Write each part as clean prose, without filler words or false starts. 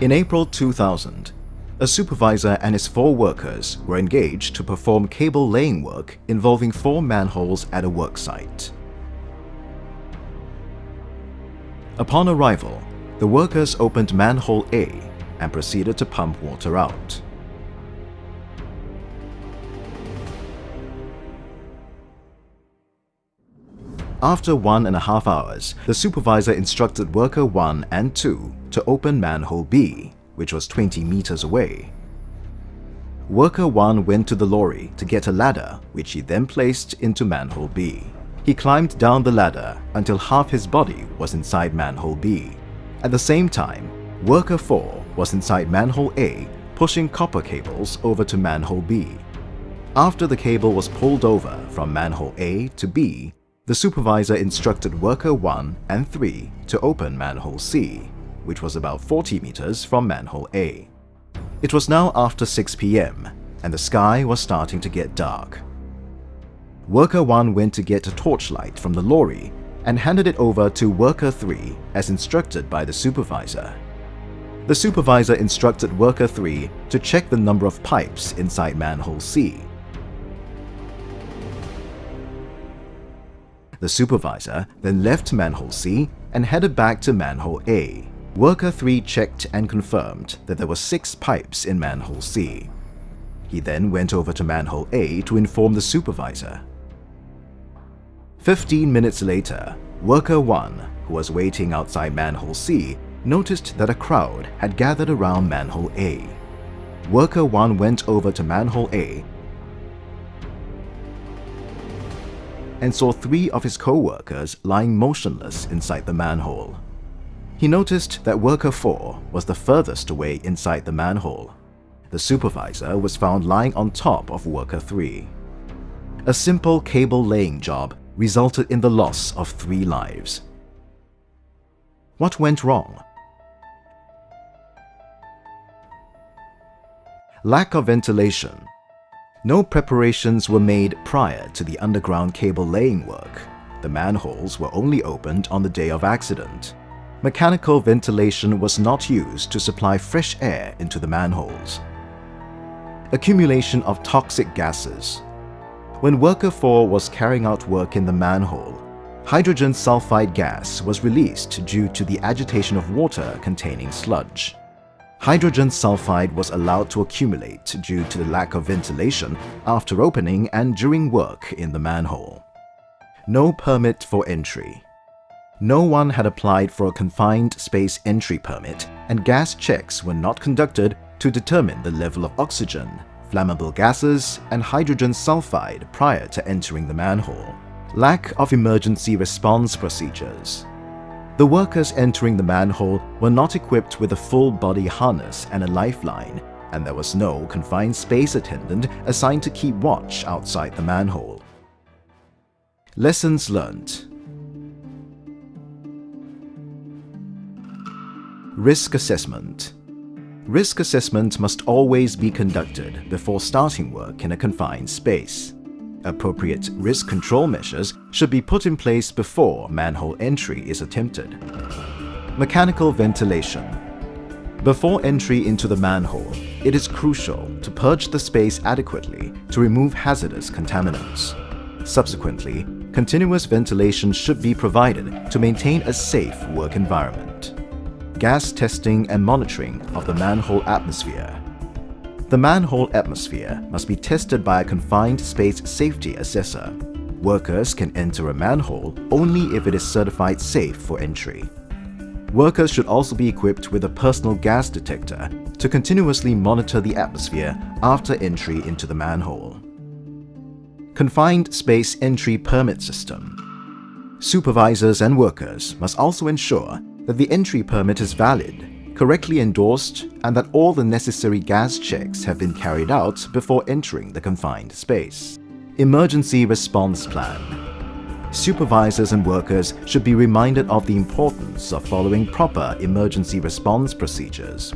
In April 2000, a supervisor and his 4 workers were engaged to perform cable laying work involving 4 manholes at a work site. Upon arrival, the workers opened manhole A and proceeded to pump water out. After 1.5 hours, the supervisor instructed worker 1 and 2 to open manhole B, which was 20 meters away. Worker 1 went to the lorry to get a ladder, which he then placed into manhole B. He climbed down the ladder until half his body was inside manhole B. At the same time, worker 4 was inside manhole A, pushing copper cables over to manhole B. After the cable was pulled over from manhole A to B, the supervisor instructed worker 1 and 3 to open manhole C, which was about 40 meters from manhole A. It was now after 6 p.m. and the sky was starting to get dark. Worker 1 went to get a torchlight from the lorry and handed it over to worker 3 as instructed by the supervisor. The supervisor instructed worker 3 to check the number of pipes inside manhole C. The supervisor then left manhole C and headed back to manhole A. Worker 3 checked and confirmed that there were 6 pipes in manhole C. He then went over to manhole A to inform the supervisor. 15 minutes later, worker 1, who was waiting outside manhole C, noticed that a crowd had gathered around manhole A. Worker 1 went over to manhole A and saw 3 of his co-workers lying motionless inside the manhole. He noticed that worker 4 was the furthest away inside the manhole. The supervisor was found lying on top of worker 3. A simple cable laying job resulted in the loss of 3 lives. What went wrong? Lack of ventilation. No preparations were made prior to the underground cable laying work. The manholes were only opened on the day of accident. Mechanical ventilation was not used to supply fresh air into the manholes. Accumulation of toxic gases. When worker 4 was carrying out work in the manhole, hydrogen sulfide gas was released due to the agitation of water containing sludge. Hydrogen sulfide was allowed to accumulate due to the lack of ventilation after opening and during work in the manhole. No permit for entry. No one had applied for a confined space entry permit, and gas checks were not conducted to determine the level of oxygen, flammable gases, and hydrogen sulfide prior to entering the manhole. Lack of emergency response procedures. The workers entering the manhole were not equipped with a full-body harness and a lifeline, and there was no confined space attendant assigned to keep watch outside the manhole. Lessons learned. Risk assessment. Risk assessment must always be conducted before starting work in a confined space. Appropriate risk control measures should be put in place before manhole entry is attempted. Mechanical ventilation. Before entry into the manhole, it is crucial to purge the space adequately to remove hazardous contaminants. Subsequently, continuous ventilation should be provided to maintain a safe work environment. Gas testing and monitoring of the manhole atmosphere. The manhole atmosphere must be tested by a confined space safety assessor. Workers can enter a manhole only if it is certified safe for entry. Workers should also be equipped with a personal gas detector to continuously monitor the atmosphere after entry into the manhole. Confined space entry permit system. Supervisors and workers must also ensure that the entry permit is valid, correctly endorsed, and that all the necessary gas checks have been carried out before entering the confined space. Emergency response plan. Supervisors and workers should be reminded of the importance of following proper emergency response procedures,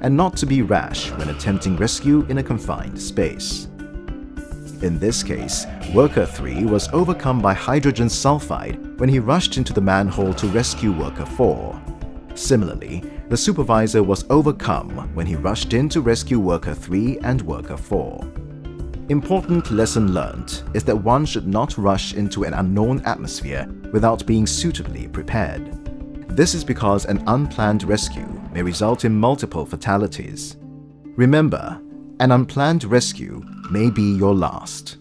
and not to be rash when attempting rescue in a confined space. In this case, worker 3 was overcome by hydrogen sulfide when he rushed into the manhole to rescue worker 4. Similarly, The supervisor was overcome when he rushed in to rescue Worker 3 and Worker 4. Important lesson learned is that one should not rush into an unknown atmosphere without being suitably prepared. This is because an unplanned rescue may result in multiple fatalities. Remember, an unplanned rescue may be your last.